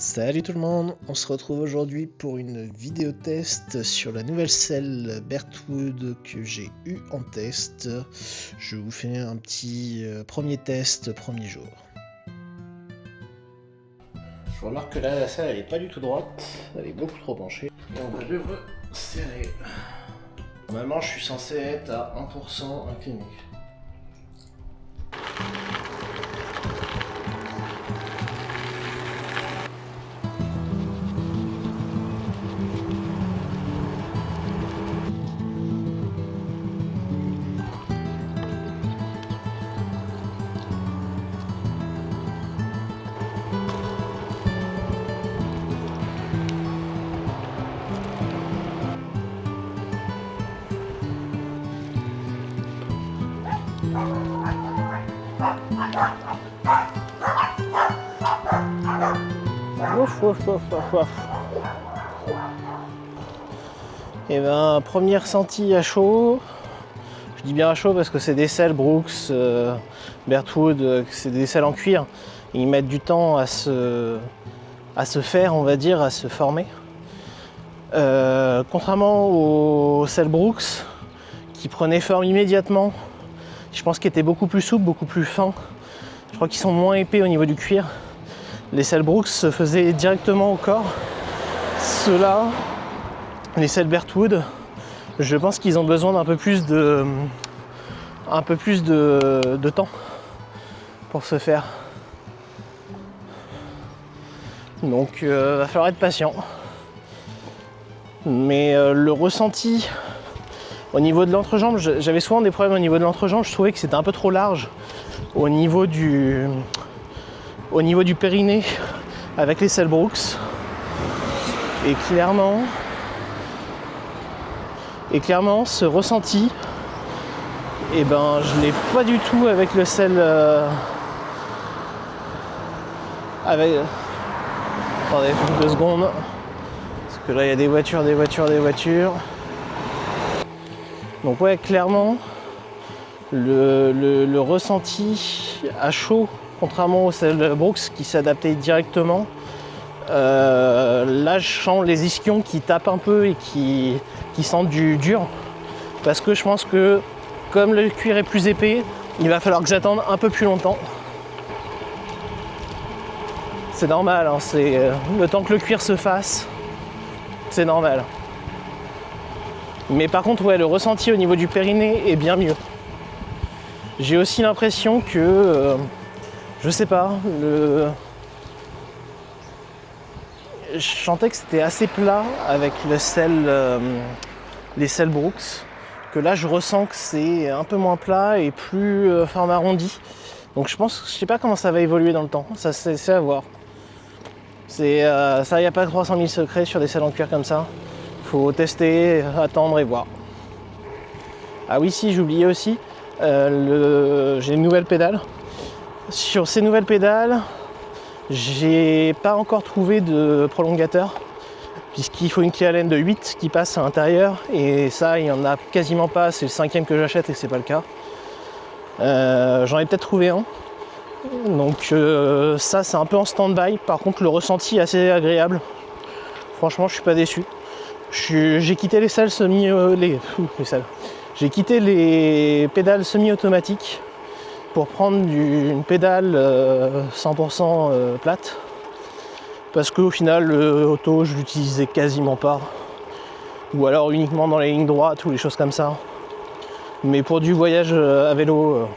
Salut tout le monde, on se retrouve aujourd'hui pour une vidéo test sur la nouvelle selle Bertwood que j'ai eu en test. Je vous fais un petit premier test, premier jour. Je remarque que là la selle elle est pas du tout droite, elle est beaucoup trop penchée. Et on va le resserrer. Normalement je suis censé être à 1% incliné. Ouf, ouf, ouf, ouf, ouf. Et ben, premier ressenti à chaud. Je dis bien à chaud parce que c'est des selles Brooks, Bertwood, c'est des selles en cuir. Ils mettent du temps à se faire, on va dire, à se former. Contrairement aux selles Brooks qui prenaient forme immédiatement, je pense qu'ils étaient beaucoup plus souples, beaucoup plus fins. Je crois qu'ils sont moins épais au niveau du cuir. Les selles Brooks se faisaient directement au corps. Ceux-là, les selles Bertwood, je pense qu'ils ont besoin d'un peu plus de temps pour se faire. Donc va falloir être patient. Mais le ressenti au niveau de l'entrejambe, j'avais souvent des problèmes au niveau de l'entrejambe, je trouvais que c'était un peu trop large au niveau du périnée avec les selles Brooks. Et clairement ce ressenti, et ben je l'ai pas du tout avec le selle avec. Attendez 2 secondes. Parce que là il y a des voitures. Donc ouais, clairement le ressenti à chaud, contrairement aux selles Brooks qui s'adaptaient directement, là je sens les ischions qui tapent un peu et qui sentent du dur, parce que je pense que comme le cuir est plus épais, il va falloir que j'attende un peu plus longtemps. C'est normal, hein, c'est le temps que le cuir se fasse, c'est normal. Mais par contre, ouais, le ressenti au niveau du périnée est bien mieux. J'ai aussi l'impression que, je sais pas, je sentais que c'était assez plat avec les selles Brooks, que là je ressens que c'est un peu moins plat et plus forme arrondi. Donc je sais pas comment ça va évoluer dans le temps, ça c'est à voir. Ça, y a pas 300 000 secrets sur des selles en cuir comme ça. Faut tester, attendre et voir. Ah oui, si, j'ai oublié aussi, j'ai une nouvelle pédale. Sur ces nouvelles pédales, j'ai pas encore trouvé de prolongateur, puisqu'il faut une clé Allen de 8 qui passe à l'intérieur, et ça il n'y en a quasiment pas, c'est le 5e que j'achète et c'est pas le cas. J'en ai peut-être trouvé un, donc ça c'est un peu en stand-by. Par contre le ressenti est assez agréable, franchement je suis pas déçu. J'ai quitté les selles j'ai quitté les pédales semi-automatiques pour prendre une pédale 100% plate, parce qu'au final le auto je l'utilisais quasiment pas, ou alors uniquement dans les lignes droites ou les choses comme ça. Mais pour du voyage à vélo,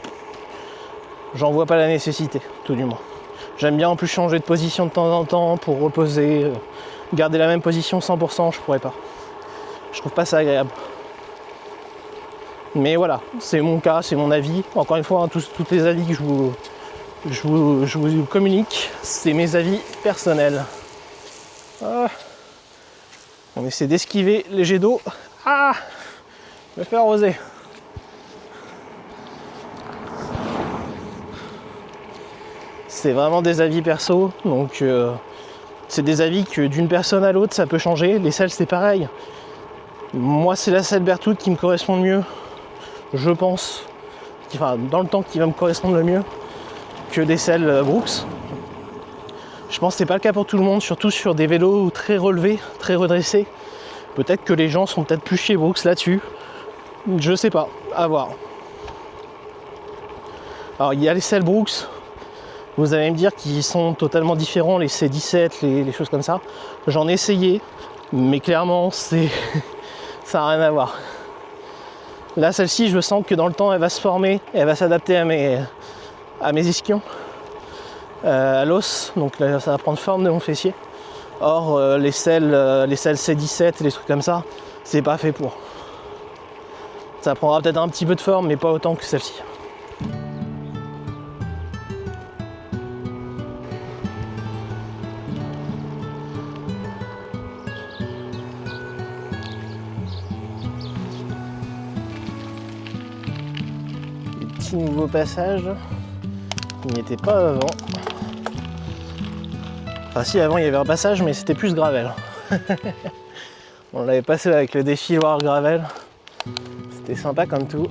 j'en vois pas la nécessité, tout du moins. J'aime bien en plus changer de position de temps en temps pour reposer, garder la même position 100%, je pourrais pas. Je trouve pas ça agréable. Mais voilà, c'est mon cas, c'est mon avis. Encore une fois, hein, tous les avis que je vous communique, c'est mes avis personnels. Ah. On essaie d'esquiver les jets d'eau. Ah, je vais faire arroser. C'est vraiment des avis perso, donc c'est des avis que d'une personne à l'autre ça peut changer. Les selles c'est pareil. Moi c'est la selle Bertwood qui me correspond le mieux, je pense, enfin dans le temps qui va me correspondre le mieux, que des selles Brooks. Je pense que c'est pas le cas pour tout le monde, surtout sur des vélos très relevés, très redressés. Peut-être que les gens sont peut-être plus chez Brooks là-dessus. Je sais pas, à voir. Alors il y a les selles Brooks, vous allez me dire qu'ils sont totalement différents, les C17, les choses comme ça. J'en ai essayé, mais clairement c'est ça n'a rien à voir. Là celle-ci, je sens que dans le temps elle va se former, elle va s'adapter à mes ischions, à l'os, donc là, ça va prendre forme de mon fessier. Or les selles C17, les trucs comme ça, c'est pas fait pour. Ça prendra peut-être un petit peu de forme, mais pas autant que celle-ci. Les petits nouveaux passages, il n'y était pas avant. Enfin si, avant il y avait un passage, mais c'était plus gravel. On l'avait passé avec le défiloir gravel. C'était sympa comme tout.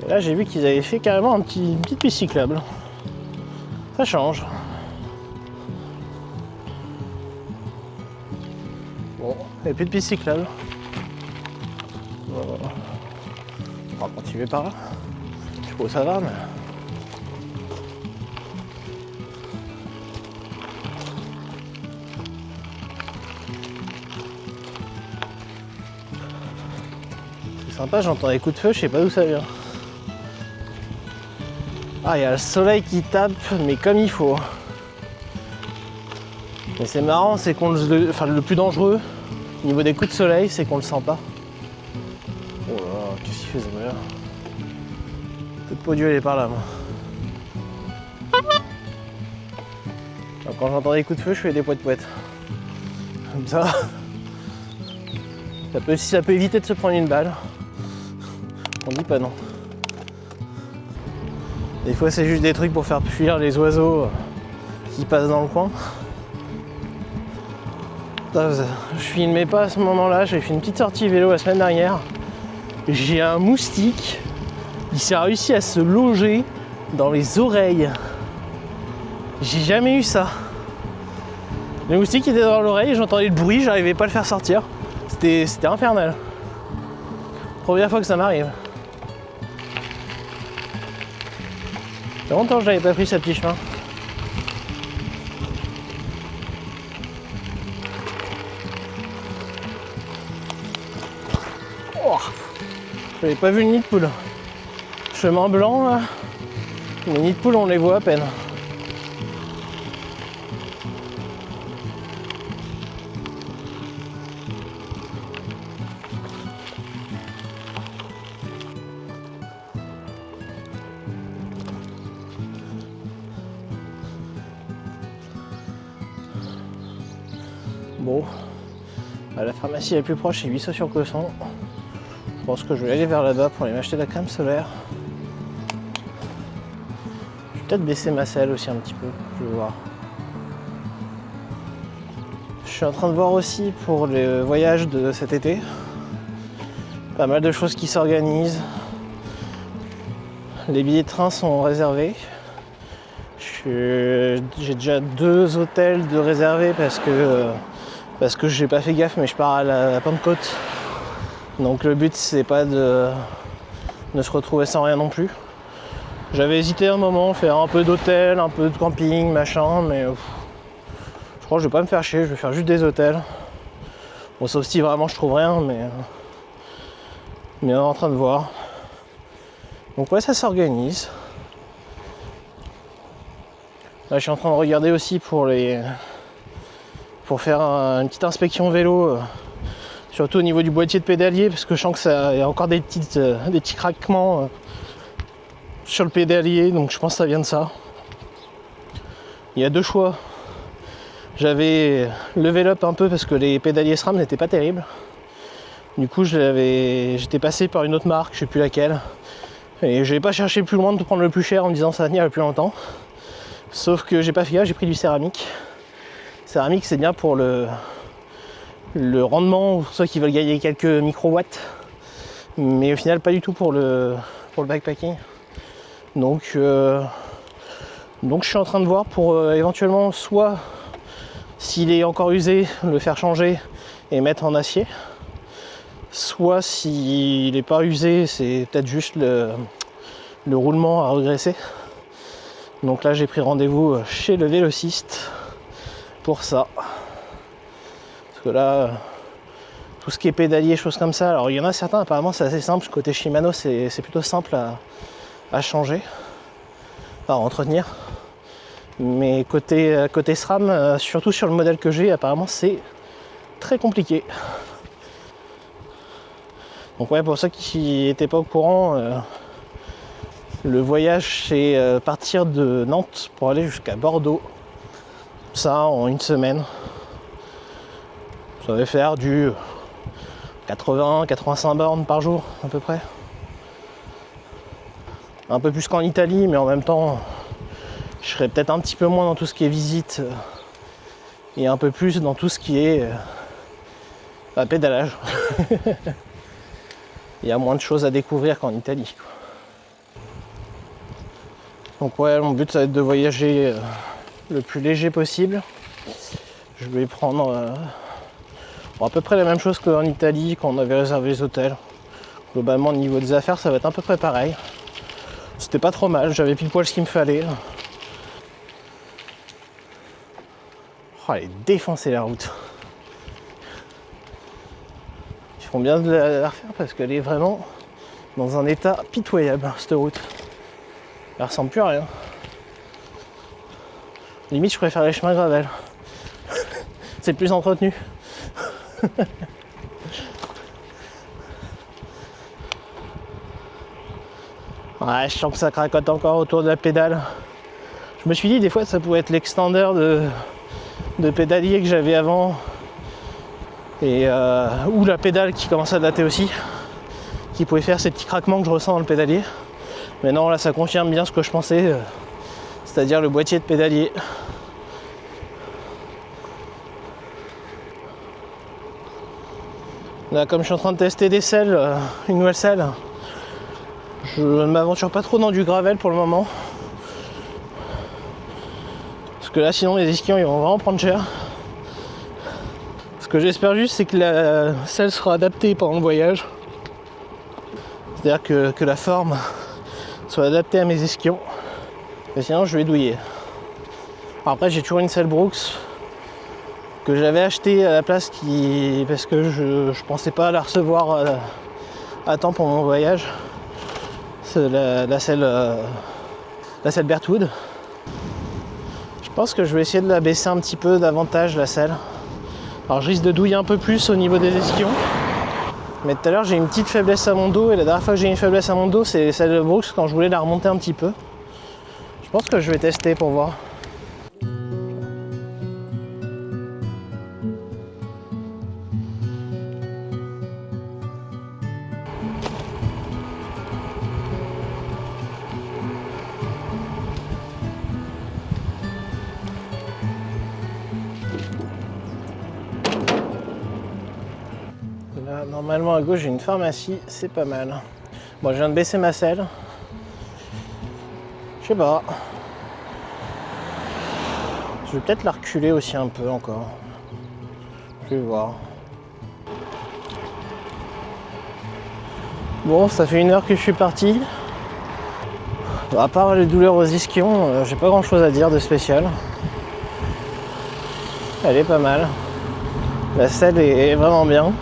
Et là j'ai vu qu'ils avaient fait carrément une petite piste cyclable. Ça change. Bon, il n'y a plus de piste cyclable. On va continuer par là. Je sais pas où ça va, mais... C'est sympa, j'entends des coups de feu, je sais pas d'où ça vient. Ah, il y a le soleil qui tape, mais comme il faut. Mais c'est marrant, c'est qu'on le plus dangereux au niveau des coups de soleil, c'est qu'on le sent pas. Oh là, qu'est-ce qu'il fait ce bruit là? Peut-être pas dû aller par là, moi. Alors, quand j'entends des coups de feu, je fais des poètes-poètes. Comme ça. Ça peut éviter de se prendre une balle. On dit pas non. Des fois c'est juste des trucs pour faire fuir les oiseaux qui passent dans le coin. Je filmais pas à ce moment-là, j'ai fait une petite sortie vélo la semaine dernière. J'ai un moustique, il s'est réussi à se loger dans les oreilles. J'ai jamais eu ça. Le moustique était dans l'oreille, j'entendais le bruit, j'arrivais pas à le faire sortir. C'était infernal. Première fois que ça m'arrive. Ça fait longtemps que je n'avais pas pris ce petit chemin. Oh, je n'avais pas vu le nid de poule. Chemin blanc là. Les nids de poule on les voit à peine. Bon, la pharmacie la plus proche est Huisseau-sur-Cosson. Je pense que je vais aller vers là-bas pour aller m'acheter de la crème solaire. Je vais peut-être baisser ma selle aussi un petit peu, je vais voir. Je suis en train de voir aussi pour le voyage de cet été. Pas mal de choses qui s'organisent. Les billets de train sont réservés. J'ai déjà 2 hôtels de réservés parce que j'ai pas fait gaffe, mais je pars à la Pentecôte. Donc le but c'est pas de se retrouver sans rien non plus. J'avais hésité un moment, faire un peu d'hôtel, un peu de camping, machin, mais je crois que je vais pas me faire chier, je vais faire juste des hôtels. Bon, sauf si vraiment je trouve rien, mais on est en train de voir. Donc ouais, ça s'organise. Là je suis en train de regarder aussi pour faire une petite inspection vélo, surtout au niveau du boîtier de pédalier, parce que je sens que ça y a encore des petits craquements sur le pédalier, donc je pense que ça vient de ça. Il y a 2 choix. J'avais levé up un peu parce que les pédaliers SRAM n'étaient pas terribles. Du coup j'étais passé par une autre marque, je sais plus laquelle, et je n'ai pas cherché plus loin de prendre le plus cher en me disant ça va tenir le plus longtemps. Sauf que j'ai pas fait gaffe, j'ai pris du céramique. Céramique c'est bien pour le rendement, pour ceux qui veulent gagner quelques microwatts, mais au final pas du tout pour le bikepacking. Donc Donc je suis en train de voir pour éventuellement soit s'il est encore usé, le faire changer et mettre en acier, soit s'il n'est pas usé, c'est peut-être juste le roulement à regresser. Donc là j'ai pris rendez-vous chez le vélociste pour ça. Parce que là, tout ce qui est pédalier, choses comme ça, alors il y en a certains apparemment c'est assez simple, côté Shimano c'est plutôt simple à changer, à entretenir. Mais côté SRAM, surtout sur le modèle que j'ai, apparemment c'est très compliqué. Donc ouais, pour ceux qui n'étaient pas au courant, le voyage c'est partir de Nantes pour aller jusqu'à Bordeaux. Ça en une semaine. Ça va faire du 80-85 bornes par jour à peu près. Un peu plus qu'en Italie, mais en même temps je serai peut-être un petit peu moins dans tout ce qui est visite et un peu plus dans tout ce qui est pédalage. Il y a moins de choses à découvrir qu'en Italie, quoi. Donc ouais, mon but ça va être de voyager le plus léger possible. Je vais prendre à peu près la même chose qu'en Italie quand on avait réservé les hôtels. Globalement au niveau des affaires ça va être à peu près pareil. C'était pas trop mal, j'avais pile poil ce qu'il me fallait. Oh, elle est défoncée la route. Ils font bien de la refaire parce qu'elle est vraiment dans un état pitoyable cette route. Elle ressemble plus à rien. Limite je préfère les chemins gravel. C'est plus entretenu. Ouais, je sens que ça cracote encore autour de la pédale. Je me suis dit des fois ça pouvait être l'extender de pédalier que j'avais avant. Et ou la pédale qui commence à dater aussi. Qui pouvait faire ces petits craquements que je ressens dans le pédalier. Mais non, là ça confirme bien ce que je pensais. C'est-à-dire le boîtier de pédalier. Là, comme je suis en train de tester des selles, une nouvelle selle, je ne m'aventure pas trop dans du gravel pour le moment. Parce que là, sinon, les esquillons ils vont vraiment prendre cher. Ce que j'espère juste, c'est que la selle sera adaptée pendant le voyage. C'est-à-dire que la forme soit adaptée à mes esquillons. Mais sinon, je vais douiller. Après, j'ai toujours une selle Brooks que j'avais acheté à la place parce que je pensais pas la recevoir à temps pour mon voyage. C'est la selle Bertwood. Je pense que je vais essayer de la baisser un petit peu davantage la selle. Alors je risque de douiller un peu plus au niveau des esquillons. Mais tout à l'heure j'ai une petite faiblesse à mon dos et la dernière fois que j'ai une faiblesse à mon dos c'est celle de Brooks quand je voulais la remonter un petit peu. Je pense que je vais tester pour voir. Là, normalement à gauche j'ai une pharmacie, c'est pas mal. Bon, je viens de baisser ma selle. Je sais pas. Je vais peut-être la reculer aussi un peu encore. Je vais voir. Bon, ça fait 1 heure que je suis parti. À part les douleurs aux ischions, j'ai pas grand chose à dire de spécial. Elle est pas mal. La selle est vraiment bien.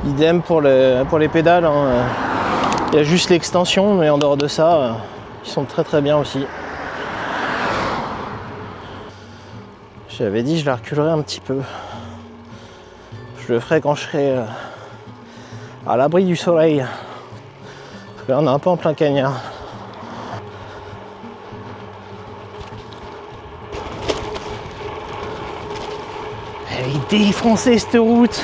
Idem pour les pédales. Hein. Il y a juste l'extension, mais en dehors de ça, ils sont très très bien aussi. J'avais dit je la reculerai un petit peu. Je le ferai quand je serai à l'abri du soleil. Parce que là on est un peu en plein cagnard. Elle est défoncée cette route.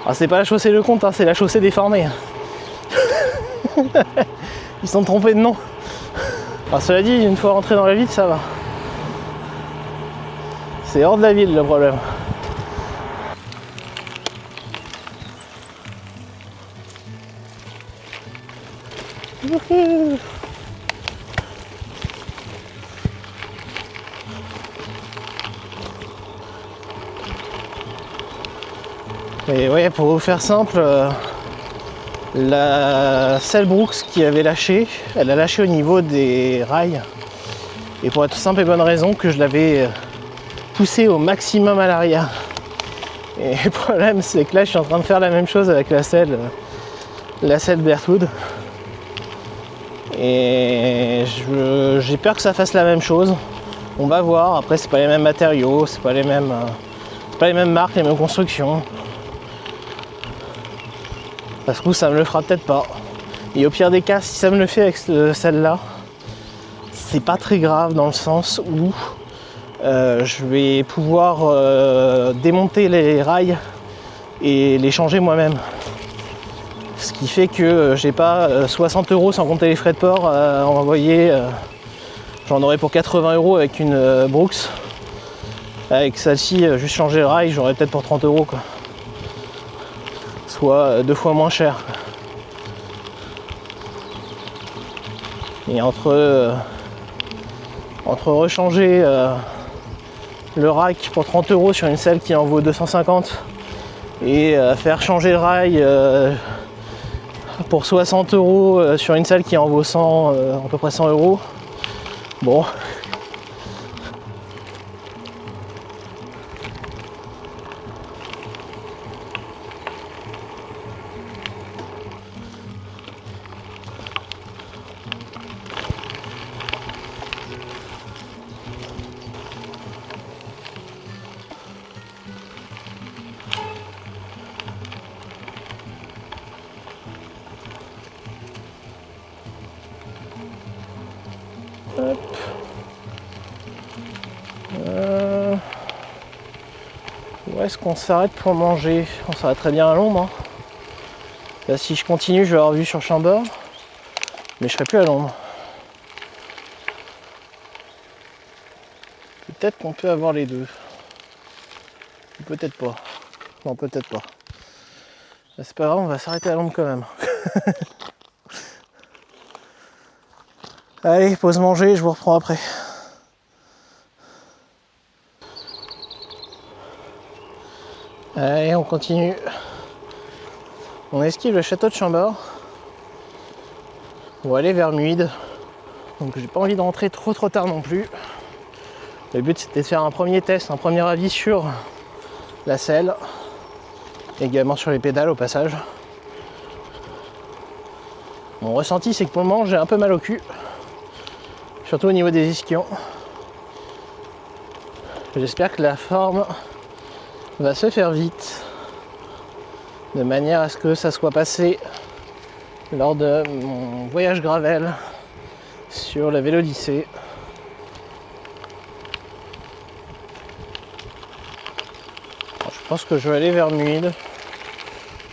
Ah, c'est pas la chaussée de Comte, hein, c'est la chaussée déformée. Ils sont trompés de nom. Alors, cela dit, une fois rentré dans la ville, ça va. C'est hors de la ville le problème. Wouhou. Et ouais, pour vous faire simple, la selle Brooks qui avait lâché, elle a lâché au niveau des rails. Et pour la toute simple et bonne raison que je l'avais poussé au maximum à l'arrière. Et le problème, c'est que là, je suis en train de faire la même chose avec la selle Berthoud. Et j'ai peur que ça fasse la même chose. On va voir. Après, c'est pas les mêmes matériaux, c'est pas les mêmes marques, les mêmes constructions. Parce que ça me le fera peut-être pas. Et au pire des cas, si ça me le fait avec celle-là, c'est pas très grave dans le sens où je vais pouvoir démonter les rails et les changer moi-même. Ce qui fait que j'ai pas 60 € sans compter les frais de port à envoyer. J'en aurais pour 80 € avec une Brooks. Avec celle-ci, juste changer le rail, j'aurais peut-être pour 30 € quoi. Soit 2 fois moins cher. Et entre rechanger le rack pour 30 € sur une selle qui en vaut 250 et faire changer le rail pour 60 € sur une selle qui en vaut 100, à peu près 100 €. Bon. Hop. Où est-ce qu'on s'arrête pour manger? On s'arrête très bien à l'ombre. Hein. Là, si je continue, je vais avoir vue sur Chambord, mais je serai plus à l'ombre. Peut-être qu'on peut avoir les deux. Peut-être pas. Non, peut-être pas. Là, c'est pas grave, on va s'arrêter à l'ombre quand même. Allez, pause manger, je vous reprends après. Allez, on continue. On esquive le château de Chambord. On va aller vers Muide. Donc j'ai pas envie de rentrer trop tard non plus. Le but c'était de faire un premier test, un premier avis sur la selle. Également sur les pédales au passage. Mon ressenti c'est que pour le moment j'ai un peu mal au cul. Surtout au niveau des ischions. J'espère que la forme va se faire vite. De manière à ce que ça soit passé lors de mon voyage gravel sur la Vélodyssée. Je pense que je vais aller vers Muide.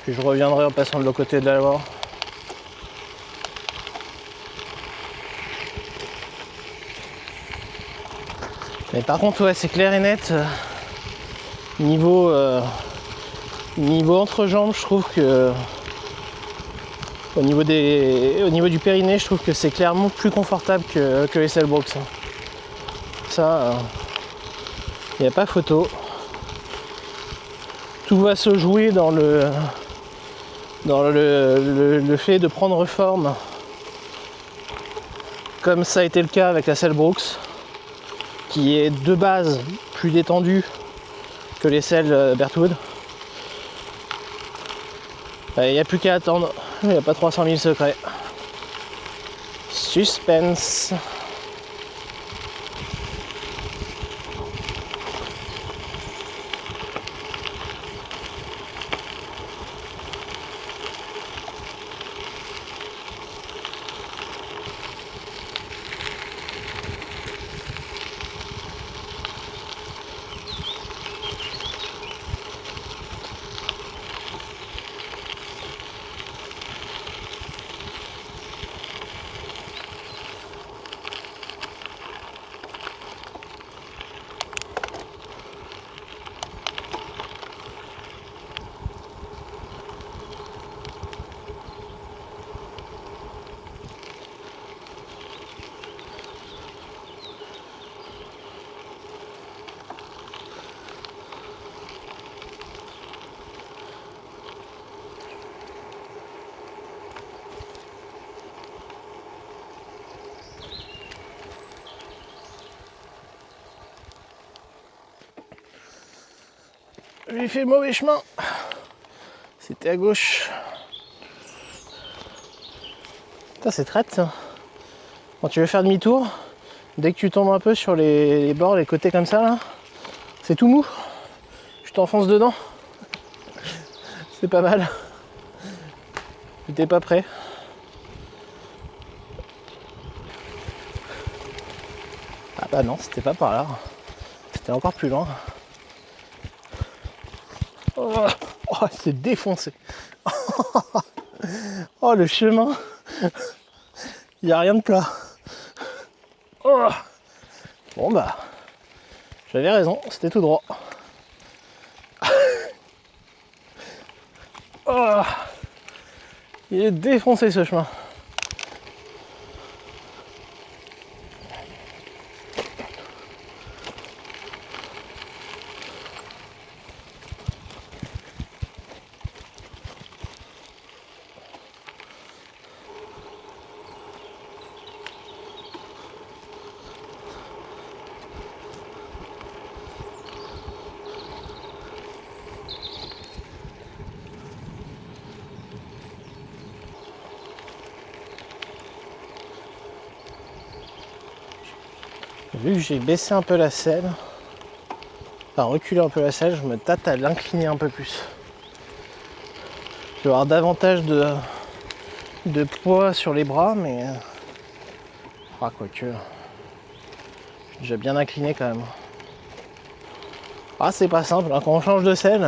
Puis je reviendrai en passant de l'autre côté de la Loire. Mais par contre, ouais, c'est clair et net. Niveau entrejambe, je trouve que au niveau du périnée, je trouve que c'est clairement plus confortable que les selles Brooks. Ça, il n'y a pas photo. Tout va se jouer dans le fait de prendre forme, comme ça a été le cas avec la selle Brooks, qui est de base plus détendue que les selles Berthoud. Il n'y a plus qu'à attendre, il n'y a pas 300 000 secrets. Suspense. J'ai fait le mauvais chemin. C'était à gauche. Putain, c'est traite ça. Quand tu veux faire demi-tour, dès que tu tombes un peu sur les bords, les côtés comme ça, là, c'est tout mou. Tu t'enfonces dedans. C'est pas mal. J'étais pas prêt. Ah bah non, c'était pas par là. C'était encore plus loin. Oh, c'est défoncé. Oh, le chemin. Il n'y a rien de plat. Oh. Bon bah, j'avais raison, c'était tout droit. Oh. Il est défoncé ce chemin. Vu que j'ai baissé un peu la selle, enfin reculé un peu la selle, je me tâte à l'incliner un peu plus. Je vais avoir davantage de poids sur les bras, mais quoique, j'ai bien incliné quand même. Ah, c'est pas simple, hein. Quand on change de selle,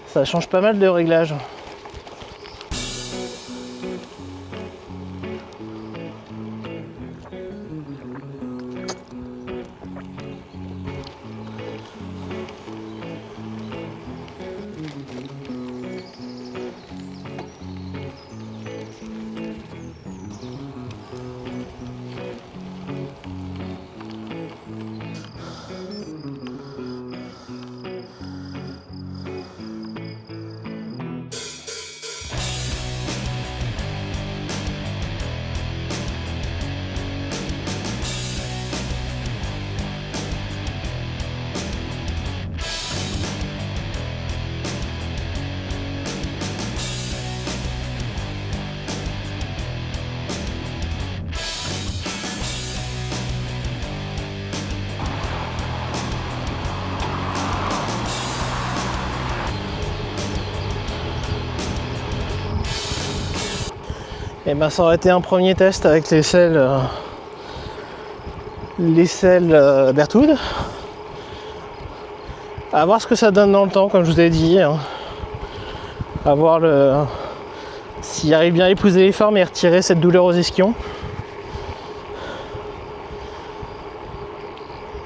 ça change pas mal de réglages. Et ben ça aurait été un premier test avec les selles Berthoud. À voir ce que ça donne dans le temps, comme je vous ai dit. Hein. À voir s'il arrive bien à épouser les formes et retirer cette douleur aux ischions.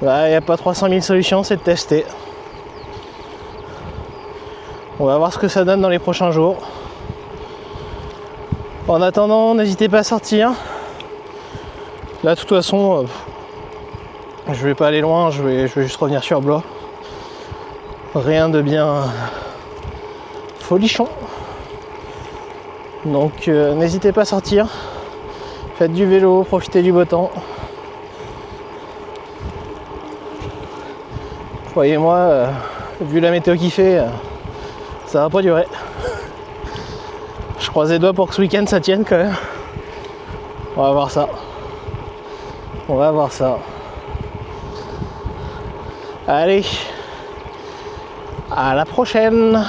Là, il n'y a pas 300 000 solutions, c'est de tester. On va voir ce que ça donne dans les prochains jours. En attendant, n'hésitez pas à sortir. Là, de toute façon, je vais pas aller loin, je vais juste revenir sur Blois. Rien de bien folichon. Donc, n'hésitez pas à sortir. Faites du vélo, profitez du beau temps. Croyez-moi, vu la météo qu'il fait, ça va pas durer. Je croise les doigts pour que ce week-end ça tienne quand même. On va voir ça. On va voir ça. Allez, à la prochaine.